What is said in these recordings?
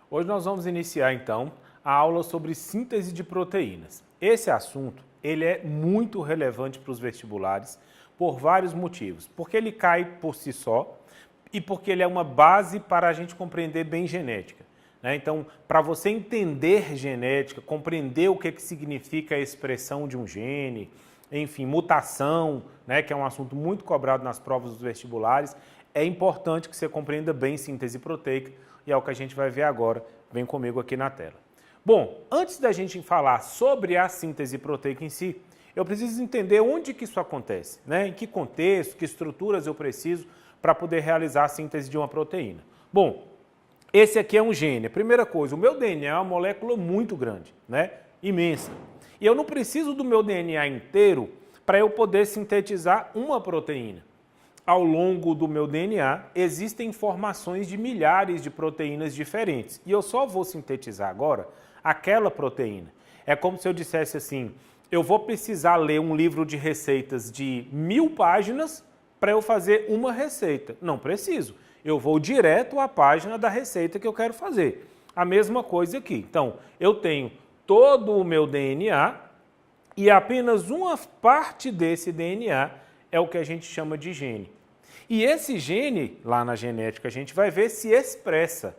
Hoje nós vamos iniciar então a aula sobre síntese de proteínas. Esse assunto ele é muito relevante para os vestibulares por vários motivos. Porque ele cai por si só e porque ele é uma base para a gente compreender bem genética. Então, para você entender genética, compreender o que significa a expressão de um gene, enfim, mutação, que é um assunto muito cobrado nas provas dos vestibulares, é importante que você compreenda bem síntese proteica e é o que a gente vai ver agora. Vem comigo aqui na tela. Bom, antes da gente falar sobre a síntese proteica em si, eu preciso entender onde que isso acontece, em que contexto, que estruturas eu preciso para poder realizar a síntese de uma proteína. Bom, esse aqui é um gene. A primeira coisa, o meu DNA é uma molécula muito grande, imensa. E eu não preciso do meu DNA inteiro para eu poder sintetizar uma proteína. Ao longo do meu DNA, existem formações de milhares de proteínas diferentes. E eu só vou sintetizar agora aquela proteína. É como se eu dissesse assim, eu vou precisar ler um livro de receitas de 1000 páginas para eu fazer uma receita. Não preciso. Eu vou direto à página da receita que eu quero fazer. A mesma coisa aqui. Então, eu tenho todo o meu DNA e apenas uma parte desse DNA é o que a gente chama de gene. E esse gene, lá na genética, a gente vai ver se expressa,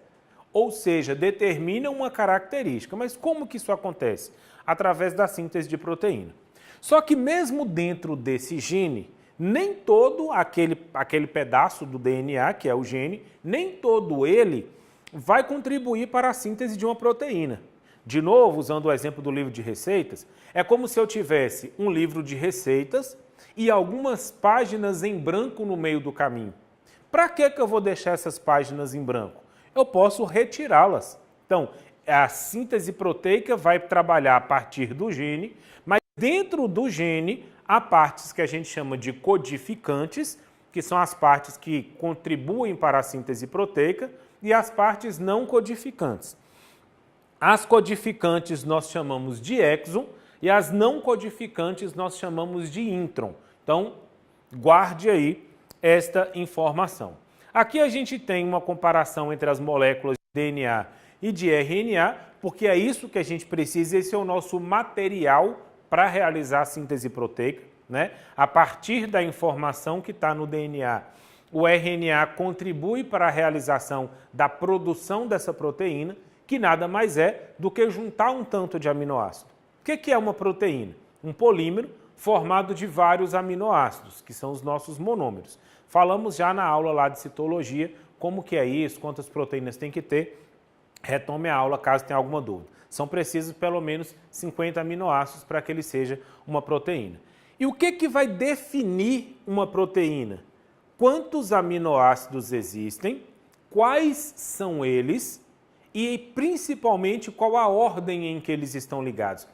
ou seja, determina uma característica. Mas como que isso acontece? Através da síntese de proteína. Só que mesmo dentro desse gene, nem todo aquele pedaço do DNA, que é o gene, nem todo ele vai contribuir para a síntese de uma proteína. De novo, usando o exemplo do livro de receitas, é como se eu tivesse um livro de receitas e algumas páginas em branco no meio do caminho. Para que eu vou deixar essas páginas em branco? Eu posso retirá-las. Então, a síntese proteica vai trabalhar a partir do gene, mas dentro do gene há partes que a gente chama de codificantes, que são as partes que contribuem para a síntese proteica, e as partes não codificantes. As codificantes nós chamamos de exon e as não codificantes nós chamamos de intron. Então, guarde aí esta informação. Aqui a gente tem uma comparação entre as moléculas de DNA e de RNA, porque é isso que a gente precisa, esse é o nosso material para realizar a síntese proteica, A partir da informação que está no DNA, o RNA contribui para a realização da produção dessa proteína, que nada mais é do que juntar um tanto de aminoácido. O que é uma proteína? Um polímero formado de vários aminoácidos, que são os nossos monômeros. Falamos já na aula lá de citologia, como que é isso, quantas proteínas tem que ter. Retome a aula caso tenha alguma dúvida. São precisos pelo menos 50 aminoácidos para que ele seja uma proteína. E o que vai definir uma proteína? Quantos aminoácidos existem, quais são eles e principalmente qual a ordem em que eles estão ligados.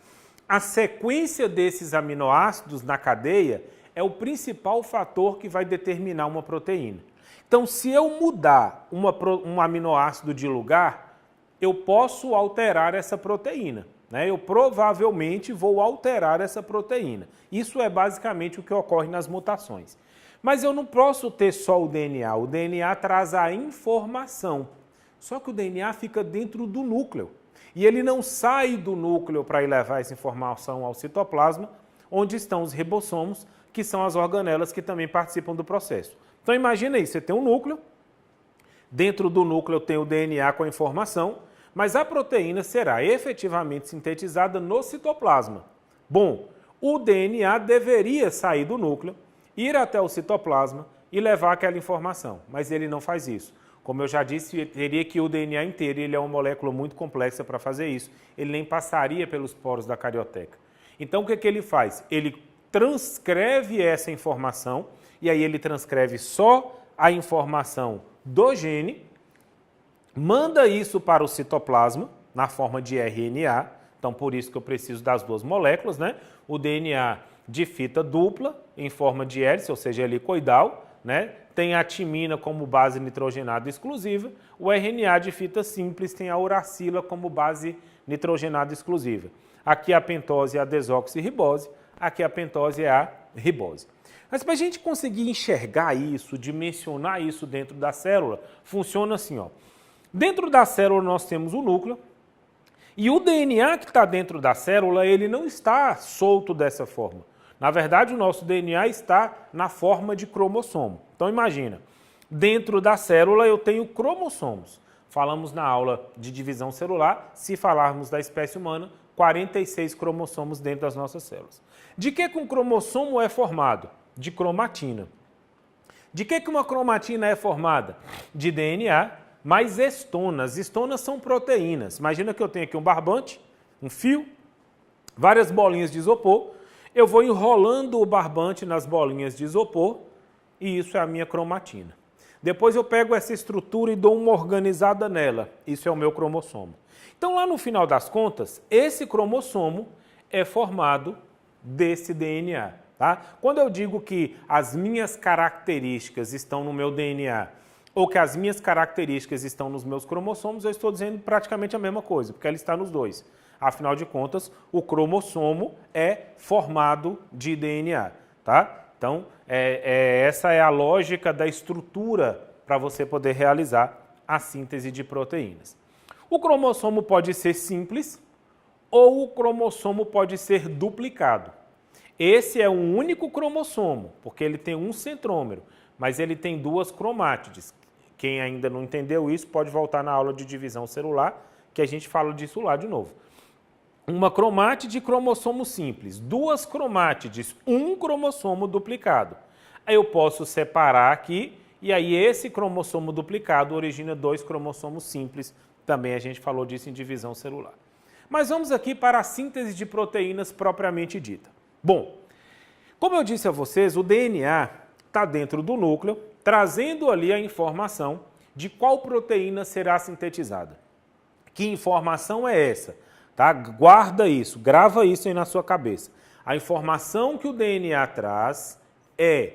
A sequência desses aminoácidos na cadeia é o principal fator que vai determinar uma proteína. Então, se eu mudar um aminoácido de lugar, eu posso alterar essa proteína. Eu provavelmente vou alterar essa proteína. Isso é basicamente o que ocorre nas mutações. Mas eu não posso ter só o DNA. O DNA traz a informação. Só que o DNA fica dentro do núcleo. E ele não sai do núcleo para ir levar essa informação ao citoplasma, onde estão os ribossomos, que são as organelas que também participam do processo. Então imagina aí, você tem um núcleo, dentro do núcleo tem o DNA com a informação, mas a proteína será efetivamente sintetizada no citoplasma. Bom, o DNA deveria sair do núcleo, ir até o citoplasma e levar aquela informação, mas ele não faz isso. Como eu já disse, teria que o DNA inteiro, ele é uma molécula muito complexa para fazer isso, ele nem passaria pelos poros da carioteca. Então o que ele faz? Ele transcreve essa informação, e aí ele transcreve só a informação do gene, manda isso para o citoplasma, na forma de RNA, então por isso que eu preciso das duas moléculas, O DNA de fita dupla, em forma de hélice, ou seja, helicoidal, tem a timina como base nitrogenada exclusiva, o RNA de fita simples tem a uracila como base nitrogenada exclusiva. Aqui a pentose é a desoxirribose, aqui a pentose é a ribose. Mas para a gente conseguir enxergar isso, dimensionar isso dentro da célula, funciona assim, Dentro da célula nós temos o núcleo, e o DNA que está dentro da célula, ele não está solto dessa forma. Na verdade, o nosso DNA está na forma de cromossomo. Então imagina, dentro da célula eu tenho cromossomos. Falamos na aula de divisão celular, se falarmos da espécie humana, 46 cromossomos dentro das nossas células. De que um cromossomo é formado? De cromatina. De que uma cromatina é formada? De DNA, mais estonas. Estonas são proteínas. Imagina que eu tenho aqui um barbante, um fio, várias bolinhas de isopor. Eu vou enrolando o barbante nas bolinhas de isopor e isso é a minha cromatina. Depois eu pego essa estrutura e dou uma organizada nela. Isso é o meu cromossomo. Então, lá no final das contas, esse cromossomo é formado desse DNA. Tá? Quando eu digo que as minhas características estão no meu DNA ou que as minhas características estão nos meus cromossomos, eu estou dizendo praticamente a mesma coisa, porque ela está nos dois. Afinal de contas, o cromossomo é formado de DNA. Tá? Então, essa é a lógica da estrutura para você poder realizar a síntese de proteínas. O cromossomo pode ser simples ou o cromossomo pode ser duplicado. Esse é um único cromossomo, porque ele tem um centrômero, mas ele tem duas cromátides. Quem ainda não entendeu isso pode voltar na aula de divisão celular, que a gente fala disso lá de novo. Uma cromátide cromossomo simples, duas cromátides, um cromossomo duplicado. Aí eu posso separar aqui e aí esse cromossomo duplicado origina dois cromossomos simples. Também a gente falou disso em divisão celular. Mas vamos aqui para a síntese de proteínas propriamente dita. Bom, como eu disse a vocês, o DNA está dentro do núcleo, trazendo ali a informação de qual proteína será sintetizada. Que informação é essa? Tá? Guarda isso, grava isso aí na sua cabeça. A informação que o DNA traz é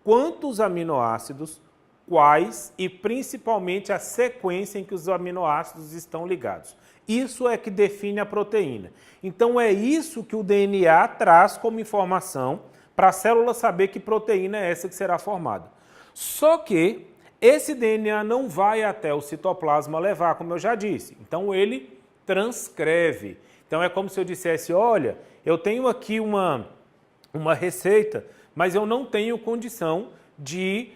quantos aminoácidos, quais e principalmente a sequência em que os aminoácidos estão ligados. Isso é que define a proteína. Então é isso que o DNA traz como informação para a célula saber que proteína é essa que será formada. Só que esse DNA não vai até o citoplasma levar, como eu já disse. Então ele transcreve. Então é como se eu dissesse, olha, eu tenho aqui uma receita, mas eu não tenho condição de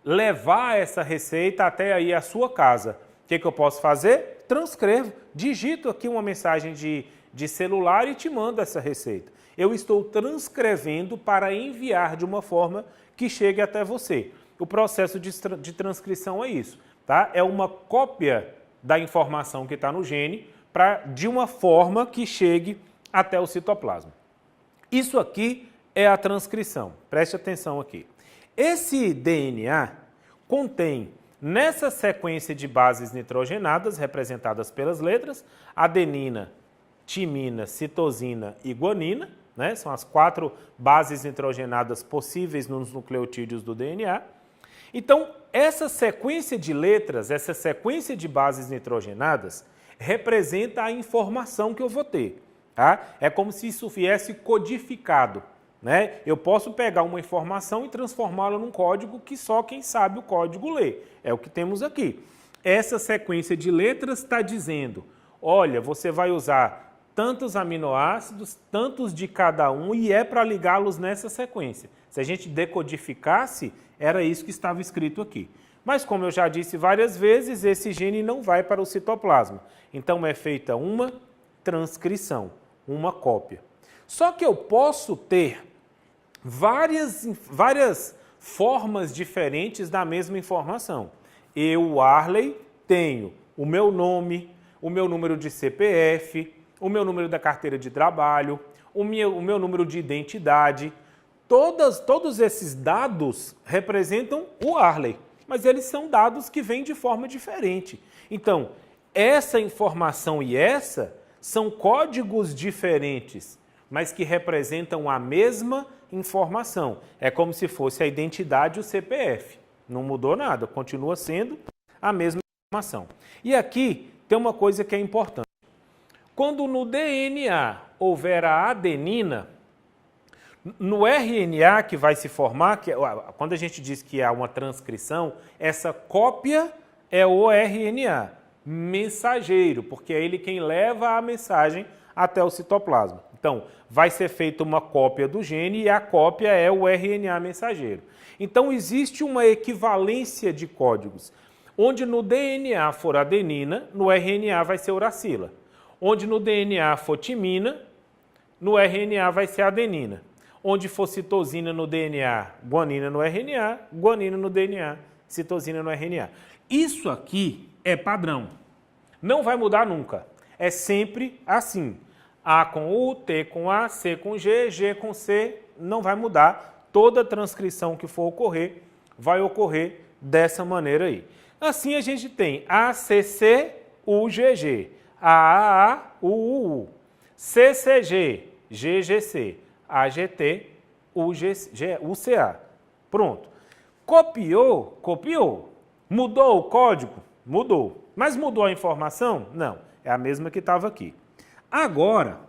levar essa receita até aí a sua casa. O que eu posso fazer? Transcrevo, digito aqui uma mensagem de celular e te mando essa receita. Eu estou transcrevendo para enviar de uma forma que chegue até você. O processo de transcrição é isso, tá? É uma cópia da informação que está no gene de uma forma que chegue até o citoplasma. Isso aqui é a transcrição. Preste atenção aqui. Esse DNA contém, nessa sequência de bases nitrogenadas, representadas pelas letras, adenina, timina, citosina e guanina, né? São as 4 bases nitrogenadas possíveis nos nucleotídeos do DNA. Então, essa sequência de letras, essa sequência de bases nitrogenadas, representa a informação que eu vou ter. Tá? É como se isso viesse codificado. Né? Eu posso pegar uma informação e transformá-la num código que só quem sabe o código lê. É o que temos aqui. Essa sequência de letras está dizendo, olha, você vai usar tantos aminoácidos, tantos de cada um, e é para ligá-los nessa sequência. Se a gente decodificasse, era isso que estava escrito aqui. Mas, como eu já disse várias vezes, esse gene não vai para o citoplasma. Então, é feita uma transcrição, uma cópia. Só que eu posso ter várias formas diferentes da mesma informação. Eu, Arley, tenho o meu nome, o meu número de CPF, o meu número da carteira de trabalho, o meu número de identidade. Todos esses dados representam o Arley, mas eles são dados que vêm de forma diferente. Então, essa informação e essa são códigos diferentes, mas que representam a mesma informação. É como se fosse a identidade e o CPF. Não mudou nada, continua sendo a mesma informação. E aqui tem uma coisa que é importante. Quando no DNA houver a adenina, no RNA que vai se formar, quando a gente diz que há uma transcrição, essa cópia é o RNA, mensageiro, porque é ele quem leva a mensagem até o citoplasma. Então, vai ser feita uma cópia do gene e a cópia é o RNA mensageiro. Então, existe uma equivalência de códigos. Onde no DNA for adenina, no RNA vai ser uracila. Onde no DNA for timina, no RNA vai ser adenina. Onde for citosina no DNA, guanina no RNA, guanina no DNA, citosina no RNA. Isso aqui é padrão. Não vai mudar nunca. É sempre assim. A com U, T com A, C com G, G com C, não vai mudar. Toda transcrição que for ocorrer, vai ocorrer dessa maneira aí. Assim a gente tem ACC, UGG, AAA, UUU, CCG, GGC, AGT, UCA. Pronto. Copiou, copiou. Mudou o código? Mudou. Mas mudou a informação? Não. É a mesma que estava aqui. Agora,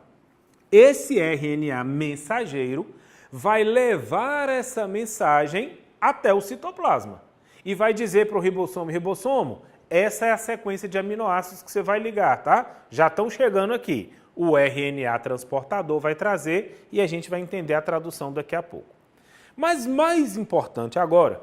esse RNA mensageiro vai levar essa mensagem até o citoplasma e vai dizer para o ribossomo, essa é a sequência de aminoácidos que você vai ligar, tá? Já estão chegando aqui. O RNA transportador vai trazer e a gente vai entender a tradução daqui a pouco. Mas mais importante agora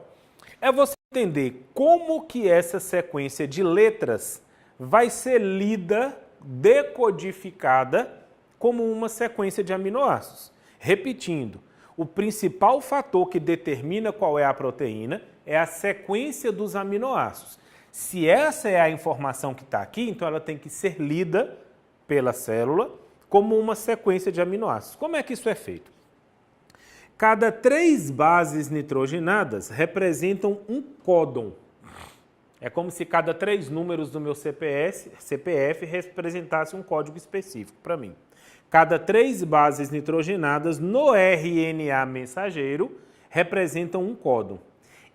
é você entender como que essa sequência de letras vai ser lida, decodificada como uma sequência de aminoácidos. Repetindo, o principal fator que determina qual é a proteína é a sequência dos aminoácidos. Se essa é a informação que está aqui, então ela tem que ser lida pela célula como uma sequência de aminoácidos. Como é que isso é feito? Cada 3 bases nitrogenadas representam um códon. É como se cada 3 números do meu CPF representasse um código específico para mim. Cada 3 bases nitrogenadas no RNA mensageiro representam um códon.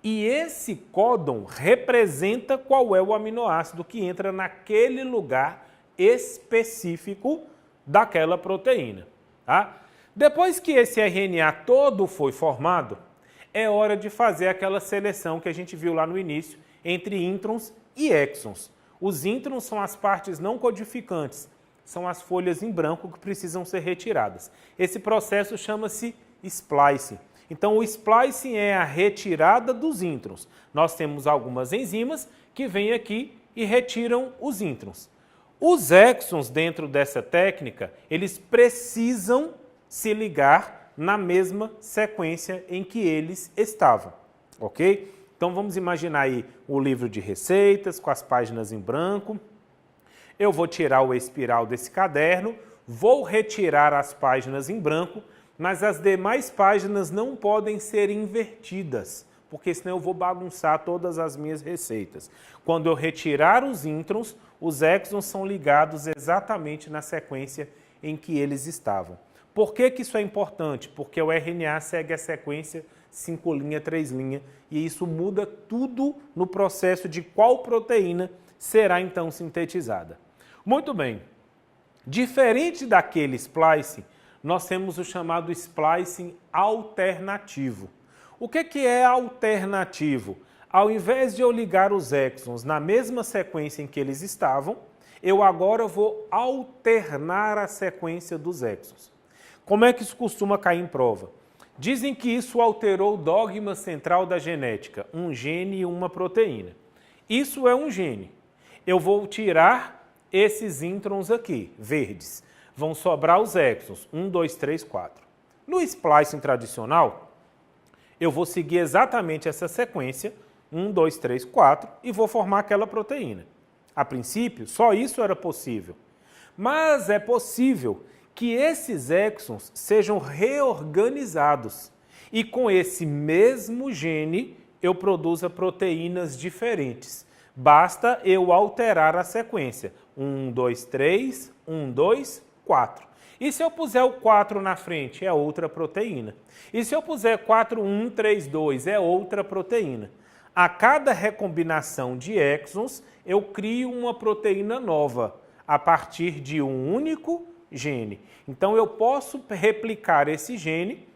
E esse códon representa qual é o aminoácido que entra naquele lugar específico daquela proteína. Tá? Depois que esse RNA todo foi formado, é hora de fazer aquela seleção que a gente viu lá no início entre introns e exons. Os introns são as partes não codificantes, são as folhas em branco que precisam ser retiradas. Esse processo chama-se splicing. Então, o splicing é a retirada dos introns. Nós temos algumas enzimas que vêm aqui e retiram os introns. Os exons, dentro dessa técnica, eles precisam se ligar na mesma sequência em que eles estavam, ok? Então, vamos imaginar aí o livro de receitas com as páginas em branco. Eu vou tirar o espiral desse caderno, vou retirar as páginas em branco, mas as demais páginas não podem ser invertidas, porque senão eu vou bagunçar todas as minhas receitas. Quando eu retirar os introns, os exons são ligados exatamente na sequência em que eles estavam. Por que isso é importante? Porque o RNA segue a sequência 5 linha, 3 linha, e isso muda tudo no processo de qual proteína será então sintetizada. Muito bem. Diferente daquele splicing, nós temos o chamado splicing alternativo. O que é alternativo? Ao invés de eu ligar os exons na mesma sequência em que eles estavam, eu agora vou alternar a sequência dos exons. Como é que isso costuma cair em prova? Dizem que isso alterou o dogma central da genética, um gene e uma proteína. Isso é um gene. Eu vou tirar esses introns aqui, verdes. Vão sobrar os exons, 1, 2, 3, 4. No splicing tradicional, eu vou seguir exatamente essa sequência, 1, 2, 3, 4, e vou formar aquela proteína. A princípio, só isso era possível. Mas é possível que esses exons sejam reorganizados e com esse mesmo gene eu produza proteínas diferentes. Basta eu alterar a sequência. 1, 2, 3, 1, 2, 4. E se eu puser o 4 na frente, é outra proteína. E se eu puser 4, 1, 3, 2, é outra proteína. A cada recombinação de exons, eu crio uma proteína nova a partir de um único gene. Então, eu posso replicar esse gene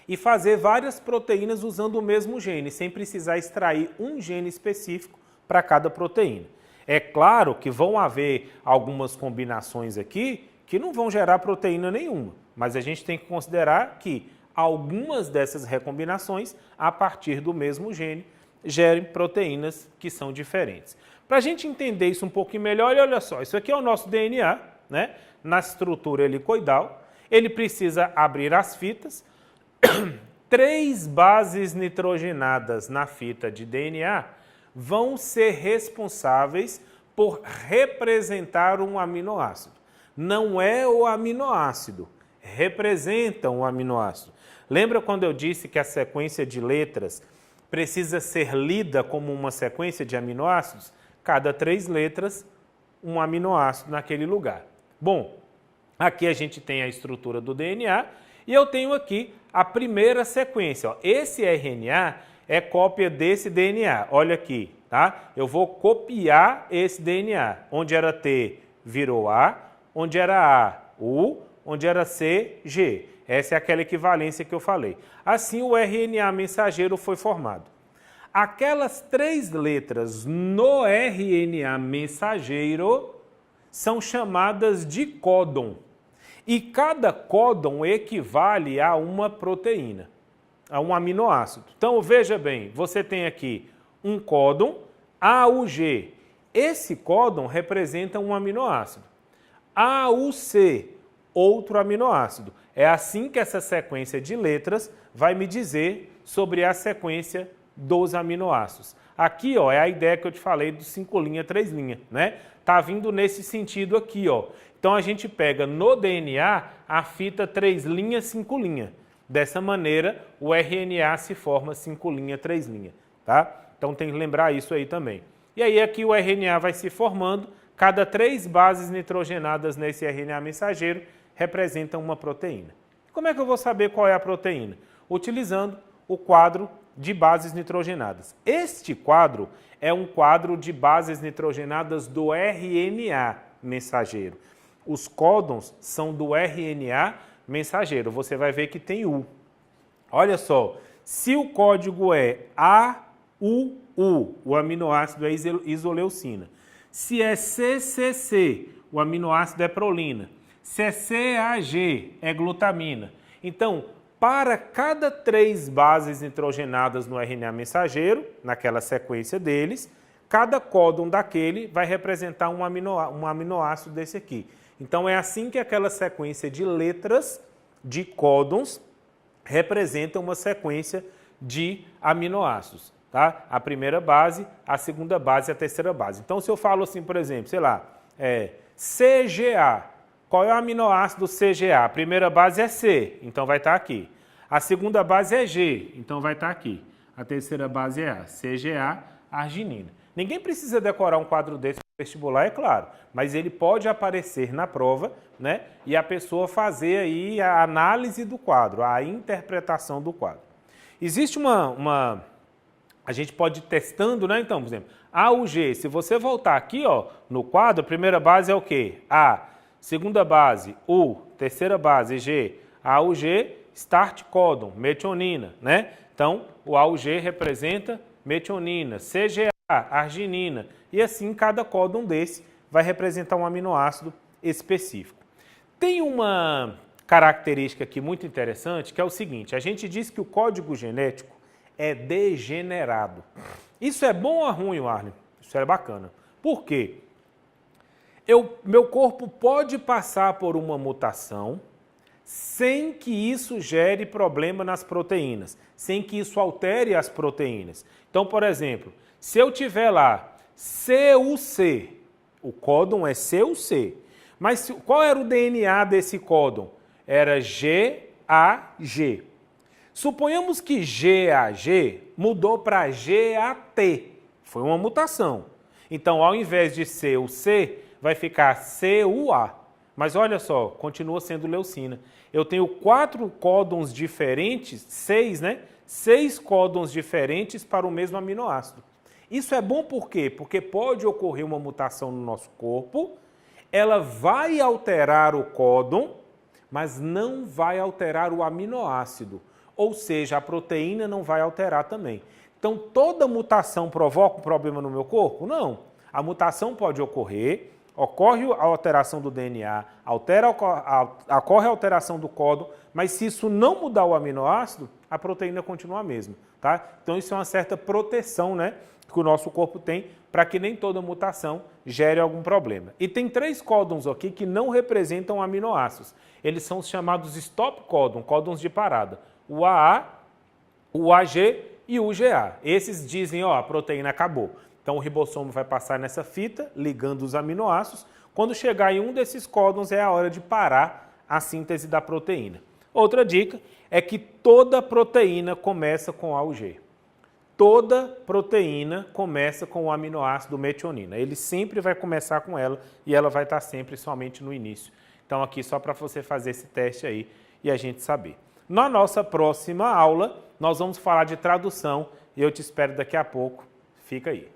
e fazer várias proteínas usando o mesmo gene, sem precisar extrair um gene específico para cada proteína. É claro que vão haver algumas combinações aqui que não vão gerar proteína nenhuma, mas a gente tem que considerar que algumas dessas recombinações, a partir do mesmo gene, gerem proteínas que são diferentes. Para a gente entender isso um pouquinho melhor, olha só, isso aqui é o nosso DNA, né? Na estrutura helicoidal, ele precisa abrir as fitas, 3 bases nitrogenadas na fita de DNA vão ser responsáveis por representar um aminoácido. Não é o aminoácido, representam o aminoácido. Lembra quando eu disse que a sequência de letras precisa ser lida como uma sequência de aminoácidos? Cada 3 letras, um aminoácido naquele lugar. Bom, aqui a gente tem a estrutura do DNA e eu tenho aqui a primeira sequência. Ó. Esse RNA é cópia desse DNA. Olha aqui, tá? Eu vou copiar esse DNA. Onde era T, virou A. Onde era A, U. Onde era C, G. Essa é aquela equivalência que eu falei. Assim, o RNA mensageiro foi formado. Aquelas 3 letras no RNA mensageiro são chamadas de códon. E cada códon equivale a uma proteína, a um aminoácido. Então, veja bem, você tem aqui um códon AUG. Esse códon representa um aminoácido. AUC, outro aminoácido. É assim que essa sequência de letras vai me dizer sobre a sequência dos aminoácidos. Aqui, ó, é a ideia que eu te falei do 5' 3', né? Tá vindo nesse sentido aqui, ó. Então a gente pega no DNA a fita 3', 5'. Dessa maneira, o RNA se forma 5', 3', tá? Então tem que lembrar isso aí também. E aí aqui o RNA vai se formando, cada 3 bases nitrogenadas nesse RNA mensageiro representam uma proteína. Como é que eu vou saber qual é a proteína? Utilizando o quadro de bases nitrogenadas. Este quadro é um quadro de bases nitrogenadas do RNA mensageiro. Os códons são do RNA mensageiro. Você vai ver que tem U. Olha só, se o código é AUU, o aminoácido é isoleucina. Se é CCC, o aminoácido é prolina. Se é CAG, é glutamina. Então, para cada 3 bases nitrogenadas no RNA mensageiro, naquela sequência deles, cada códon daquele vai representar um aminoácido desse aqui. Então, é assim que aquela sequência de letras, de códons, representa uma sequência de aminoácidos. Tá? A primeira base, a segunda base e a terceira base. Então, se eu falo assim, por exemplo, sei lá, CGA. Qual é o aminoácido CGA? A primeira base é C, então vai estar aqui. A segunda base é G, então vai estar aqui. A terceira base é A, CGA, arginina. Ninguém precisa decorar um quadro desse no vestibular, é claro, mas ele pode aparecer na prova, né? E a pessoa fazer aí a análise do quadro, a interpretação do quadro. Existe a gente pode ir testando, né? Então, por exemplo, AUG, se você voltar aqui, ó, no quadro, a primeira base é o quê? A. Segunda base, U. Terceira base, G. AUG, start códon, metionina, né? Então, o AUG representa metionina, CGA, arginina, e assim cada códon desse vai representar um aminoácido específico. Tem uma característica aqui muito interessante, que é o seguinte, a gente diz que o código genético é degenerado. Isso é bom ou ruim, Arlen? Isso é bacana. Por quê? Meu corpo pode passar por uma mutação sem que isso gere problema nas proteínas, sem que isso altere as proteínas. Então, por exemplo, se eu tiver lá CUC, o códon é CUC, mas qual era o DNA desse códon? Era GAG. Suponhamos que GAG mudou para GAT, foi uma mutação. Então, ao invés de CUC, vai ficar CUA. Mas olha só, continua sendo leucina. Eu tenho 4 códons diferentes, 6, né? 6 códons diferentes para o mesmo aminoácido. Isso é bom por quê? Porque pode ocorrer uma mutação no nosso corpo, ela vai alterar o códon, mas não vai alterar o aminoácido. Ou seja, a proteína não vai alterar também. Então, toda mutação provoca um problema no meu corpo? Não. A mutação pode ocorrer, ocorre a alteração do DNA, ocorre a alteração do códon, mas se isso não mudar o aminoácido, a proteína continua a mesma. Tá? Então, isso é uma certa proteção, né, que o nosso corpo tem para que nem toda mutação gere algum problema. E tem 3 códons aqui que não representam aminoácidos. Eles são os chamados stop códon, códons de parada. O AA, o AG e o GA. Esses dizem, ó, a proteína acabou. Então o ribossomo vai passar nessa fita, ligando os aminoácidos. Quando chegar em um desses códons, é a hora de parar a síntese da proteína. Outra dica é que toda proteína começa com A ou G. Toda proteína começa com o aminoácido metionina. Ele sempre vai começar com ela e ela vai estar sempre somente no início. Então aqui só para você fazer esse teste aí e a gente saber. Na nossa próxima aula, nós vamos falar de tradução e eu te espero daqui a pouco. Fica aí.